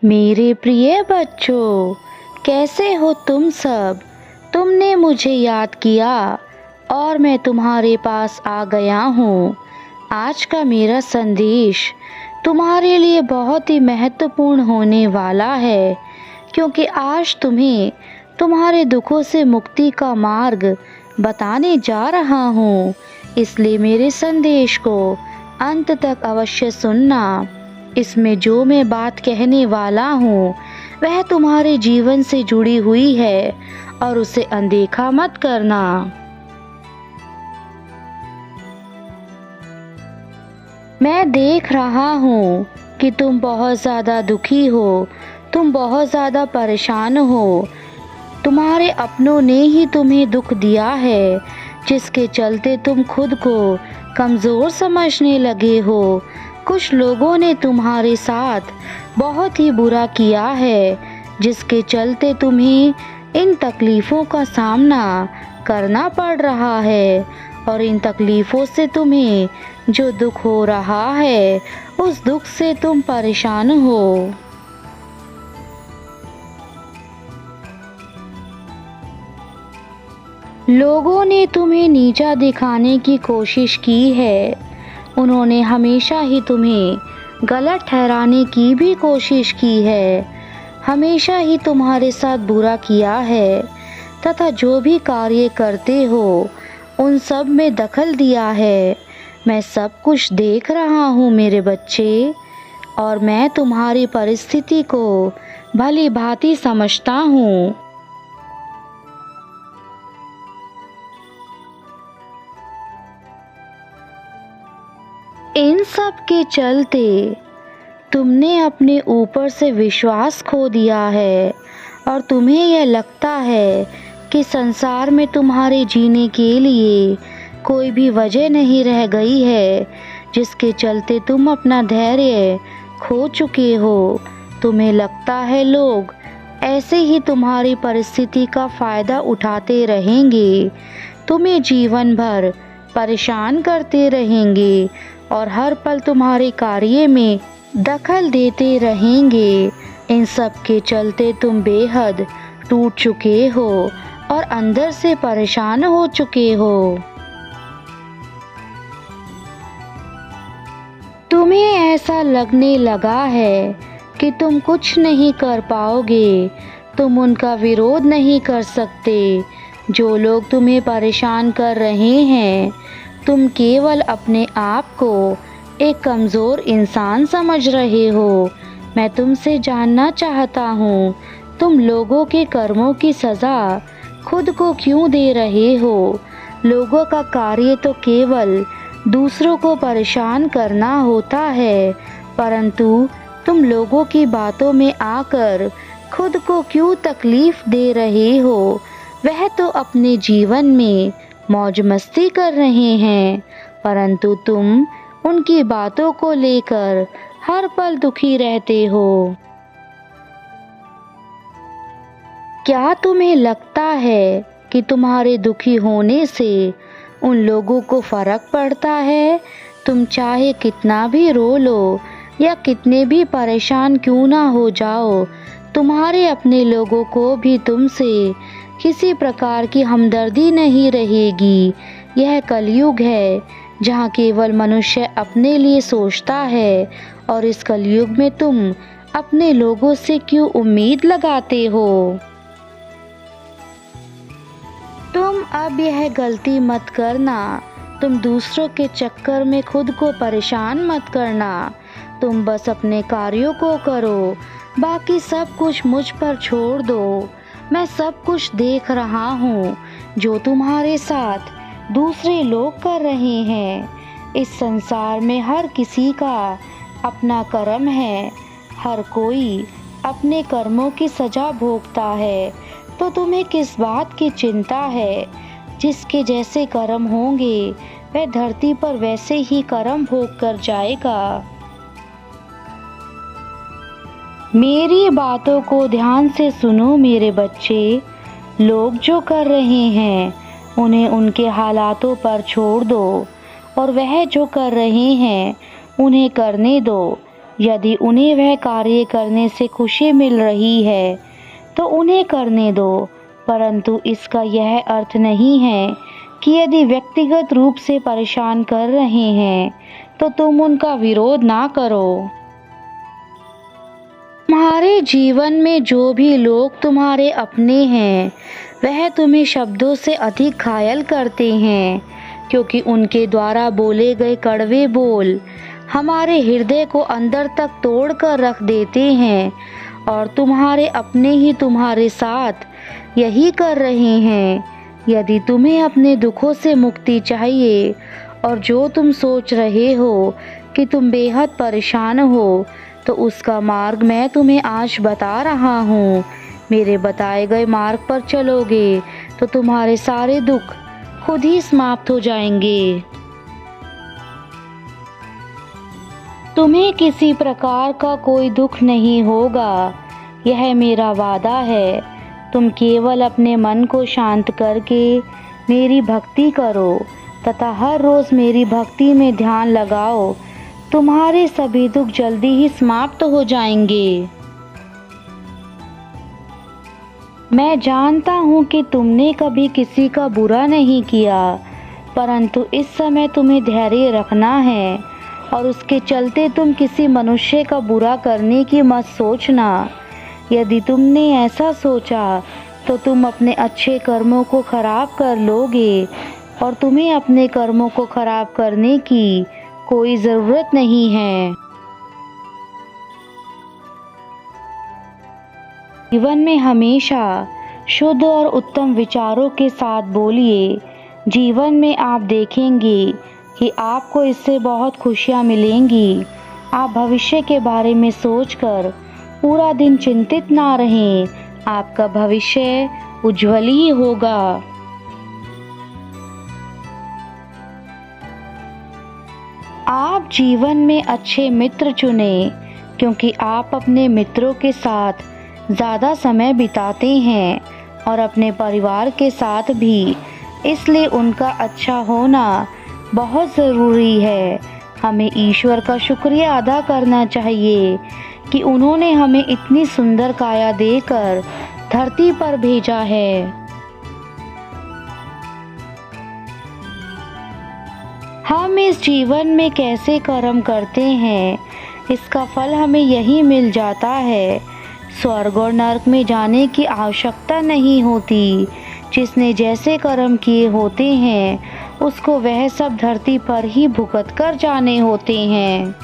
मेरे प्रिय बच्चों, कैसे हो तुम सब। तुमने मुझे याद किया और मैं तुम्हारे पास आ गया हूँ। आज का मेरा संदेश तुम्हारे लिए बहुत ही महत्वपूर्ण होने वाला है, क्योंकि आज तुम्हें तुम्हारे दुखों से मुक्ति का मार्ग बताने जा रहा हूँ। इसलिए मेरे संदेश को अंत तक अवश्य सुनना। इसमें जो मैं बात कहने वाला हूँ वह तुम्हारे जीवन से जुड़ी हुई है और उसे अनदेखा मत करना। मैं देख रहा हूँ कि तुम बहुत ज़्यादा दुखी हो, तुम बहुत ज़्यादा परेशान हो। तुम्हारे अपनों ने ही तुम्हें दुख दिया है, जिसके चलते तुम खुद को कमज़ोर समझने लगे हो। कुछ लोगों ने तुम्हारे साथ बहुत ही बुरा किया है, जिसके चलते तुम्हें इन तकलीफ़ों का सामना करना पड़ रहा है। और इन तकलीफ़ों से तुम्हें जो दुख हो रहा है, उस दुख से तुम परेशान हो। लोगों ने तुम्हें नीचा दिखाने की कोशिश की है। उन्होंने हमेशा ही तुम्हें गलत ठहराने की भी कोशिश की है। हमेशा ही तुम्हारे साथ बुरा किया है तथा जो भी कार्य करते हो उन सब में दखल दिया है। मैं सब कुछ देख रहा हूँ मेरे बच्चे, और मैं तुम्हारी परिस्थिति को भली भांति समझता हूँ। इन सब के चलते तुमने अपने ऊपर से विश्वास खो दिया है और तुम्हें यह लगता है कि संसार में तुम्हारे जीने के लिए कोई भी वजह नहीं रह गई है, जिसके चलते तुम अपना धैर्य खो चुके हो। तुम्हें लगता है लोग ऐसे ही तुम्हारी परिस्थिति का फ़ायदा उठाते रहेंगे, तुम्हें जीवन भर परेशान करते रहेंगे और हर पल तुम्हारे कार्य में दखल देते रहेंगे। इन सब के चलते तुम बेहद टूट चुके हो और अंदर से परेशान हो चुके हो। तुम्हें ऐसा लगने लगा है कि तुम कुछ नहीं कर पाओगे, तुम उनका विरोध नहीं कर सकते जो लोग तुम्हें परेशान कर रहे हैं। तुम केवल अपने आप को एक कमज़ोर इंसान समझ रहे हो। मैं तुमसे जानना चाहता हूँ, तुम लोगों के कर्मों की सज़ा खुद को क्यों दे रहे हो। लोगों का कार्य तो केवल दूसरों को परेशान करना होता है, परंतु तुम लोगों की बातों में आकर खुद को क्यों तकलीफ़ दे रहे हो। वह तो अपने जीवन में मौज मस्ती कर रहे हैं, परंतु तुम उनकी बातों को लेकर हर पल दुखी रहते हो। क्या तुम्हें लगता है कि तुम्हारे दुखी होने से उन लोगों को फ़र्क पड़ता है। तुम चाहे कितना भी रो लो या कितने भी परेशान क्यों ना हो जाओ, तुम्हारे अपने लोगों को भी तुमसे किसी प्रकार की हमदर्दी नहीं रहेगी। यह कलयुग है जहाँ केवल मनुष्य अपने लिए सोचता है, और इस कलयुग में तुम अपने लोगों से क्यों उम्मीद लगाते हो। तुम अब यह गलती मत करना, तुम दूसरों के चक्कर में खुद को परेशान मत करना। तुम बस अपने कार्यों को करो, बाकी सब कुछ मुझ पर छोड़ दो। मैं सब कुछ देख रहा हूँ जो तुम्हारे साथ दूसरे लोग कर रहे हैं। इस संसार में हर किसी का अपना कर्म है, हर कोई अपने कर्मों की सज़ा भोगता है। तो तुम्हें किस बात की चिंता है। जिसके जैसे कर्म होंगे वह धरती पर वैसे ही कर्म भोग कर जाएगा। मेरी बातों को ध्यान से सुनो मेरे बच्चे। लोग जो कर रहे हैं उन्हें उनके हालातों पर छोड़ दो, और वह जो कर रहे हैं उन्हें करने दो। यदि उन्हें वह कार्य करने से खुशी मिल रही है तो उन्हें करने दो, परंतु इसका यह अर्थ नहीं है कि यदि व्यक्तिगत रूप से परेशान कर रहे हैं तो तुम उनका विरोध ना करो। तुम्हारे जीवन में जो भी लोग तुम्हारे अपने हैं वह तुम्हें शब्दों से अधिक घायल करते हैं, क्योंकि उनके द्वारा बोले गए कड़वे बोल हमारे हृदय को अंदर तक तोड़ कर रख देते हैं। और तुम्हारे अपने ही तुम्हारे साथ यही कर रहे हैं। यदि तुम्हें अपने दुखों से मुक्ति चाहिए और जो तुम सोच रहे हो कि तुम बेहद परेशान हो, तो उसका मार्ग मैं तुम्हें आज बता रहा हूँ। मेरे बताए गए मार्ग पर चलोगे तो तुम्हारे सारे दुख खुद ही समाप्त हो जाएंगे। तुम्हें किसी प्रकार का कोई दुख नहीं होगा, यह मेरा वादा है। तुम केवल अपने मन को शांत करके मेरी भक्ति करो तथा हर रोज़ मेरी भक्ति में ध्यान लगाओ। तुम्हारे सभी दुख जल्दी ही समाप्त हो जाएंगे। मैं जानता हूँ कि तुमने कभी किसी का बुरा नहीं किया, परंतु इस समय तुम्हें धैर्य रखना है और उसके चलते तुम किसी मनुष्य का बुरा करने की मत सोचना। यदि तुमने ऐसा सोचा तो तुम अपने अच्छे कर्मों को खराब कर लोगे और तुम्हें अपने कर्मों को खराब करने की कोई ज़रूरत नहीं है। जीवन में हमेशा शुद्ध और उत्तम विचारों के साथ बोलिए। जीवन में आप देखेंगे कि आपको इससे बहुत खुशियाँ मिलेंगी। आप भविष्य के बारे में सोचकर पूरा दिन चिंतित ना रहें। आपका भविष्य उज्ज्वल ही होगा। आप जीवन में अच्छे मित्र चुनें, क्योंकि आप अपने मित्रों के साथ ज़्यादा समय बिताते हैं और अपने परिवार के साथ भी, इसलिए उनका अच्छा होना बहुत ज़रूरी है। हमें ईश्वर का शुक्रिया अदा करना चाहिए कि उन्होंने हमें इतनी सुंदर काया देकर धरती पर भेजा है। हम इस जीवन में कैसे कर्म करते हैं, इसका फल हमें यही मिल जाता है। स्वर्ग और नरक में जाने की आवश्यकता नहीं होती। जिसने जैसे कर्म किए होते हैं उसको वह सब धरती पर ही भुगत कर जाने होते हैं।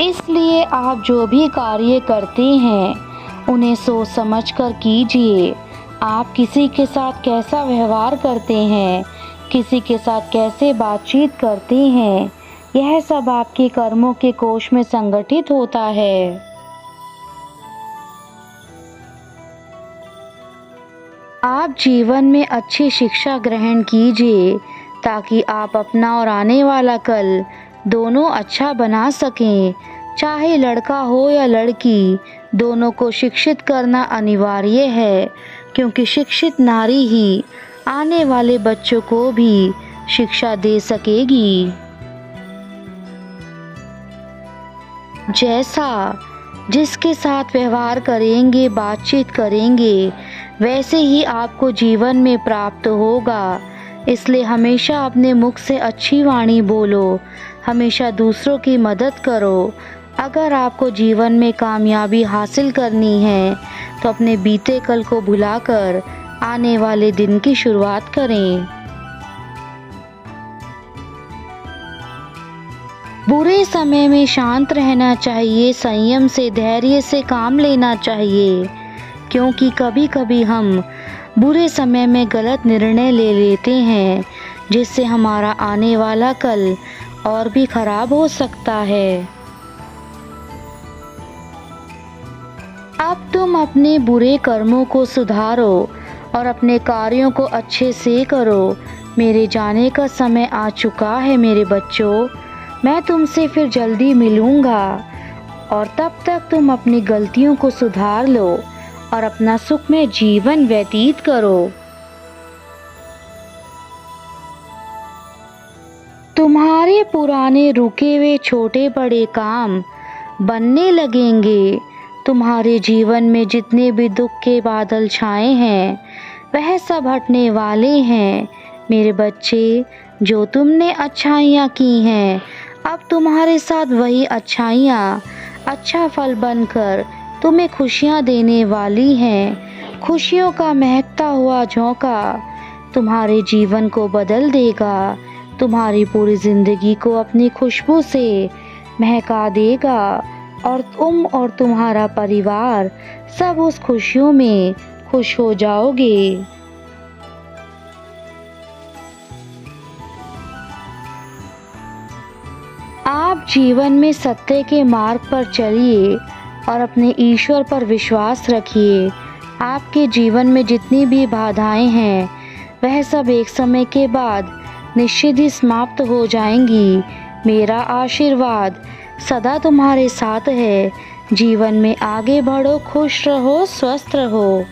इसलिए आप जो भी कार्य करते हैं उन्हें सोच समझ कर कीजिए। आप किसी के साथ कैसा व्यवहार करते हैं, किसी के साथ कैसे बातचीत करते हैं, यह सब आपके कर्मों के कोश में संगठित होता है। आप जीवन में अच्छी शिक्षा ग्रहण कीजिए ताकि आप अपना और आने वाला कल दोनों अच्छा बना सकें। चाहे लड़का हो या लड़की, दोनों को शिक्षित करना अनिवार्य है, क्योंकि शिक्षित नारी ही आने वाले बच्चों को भी शिक्षा दे सकेगी। जैसा जिसके साथ व्यवहार करेंगे, बातचीत करेंगे, वैसे ही आपको जीवन में प्राप्त होगा। इसलिए हमेशा अपने मुख से अच्छी वाणी बोलो, हमेशा दूसरों की मदद करो। अगर आपको जीवन में कामयाबी हासिल करनी है तो अपने बीते कल को भुलाकर आने वाले दिन की शुरुआत करें। बुरे समय में शांत रहना चाहिए, संयम से, धैर्य से काम लेना चाहिए, क्योंकि कभी कभी हम बुरे समय में गलत निर्णय ले लेते हैं, जिससे हमारा आने वाला कल और भी खराब हो सकता है। अब तुम अपने बुरे कर्मों को सुधारो और अपने कार्यों को अच्छे से करो। मेरे जाने का समय आ चुका है मेरे बच्चों। मैं तुमसे फिर जल्दी मिलूँगा और तब तक तुम अपनी गलतियों को सुधार लो और अपना सुखमय जीवन व्यतीत करो। तुम्हारे पुराने रुके हुए छोटे बड़े काम बनने लगेंगे। तुम्हारे जीवन में जितने भी दुख के बादल छाए हैं वह सब हटने वाले हैं। मेरे बच्चे, जो तुमने अच्छाइयाँ की हैं अब तुम्हारे साथ वही अच्छाइयाँ अच्छा फल बनकर तुम्हें खुशियाँ देने वाली हैं। खुशियों का महकता हुआ झोंका तुम्हारे जीवन को बदल देगा, तुम्हारी पूरी ज़िंदगी को अपनी खुशबू से महका देगा और तुम और तुम्हारा परिवार सब उस खुशियों में खुश हो जाओगे। आप जीवन में सत्य के मार्ग पर चलिए और अपने ईश्वर पर विश्वास रखिए। आपके जीवन में जितनी भी बाधाएं हैं वह सब एक समय के बाद निश्चित ही समाप्त हो जाएंगी। मेरा आशीर्वाद सदा तुम्हारे साथ है। जीवन में आगे बढ़ो, खुश रहो, स्वस्थ रहो।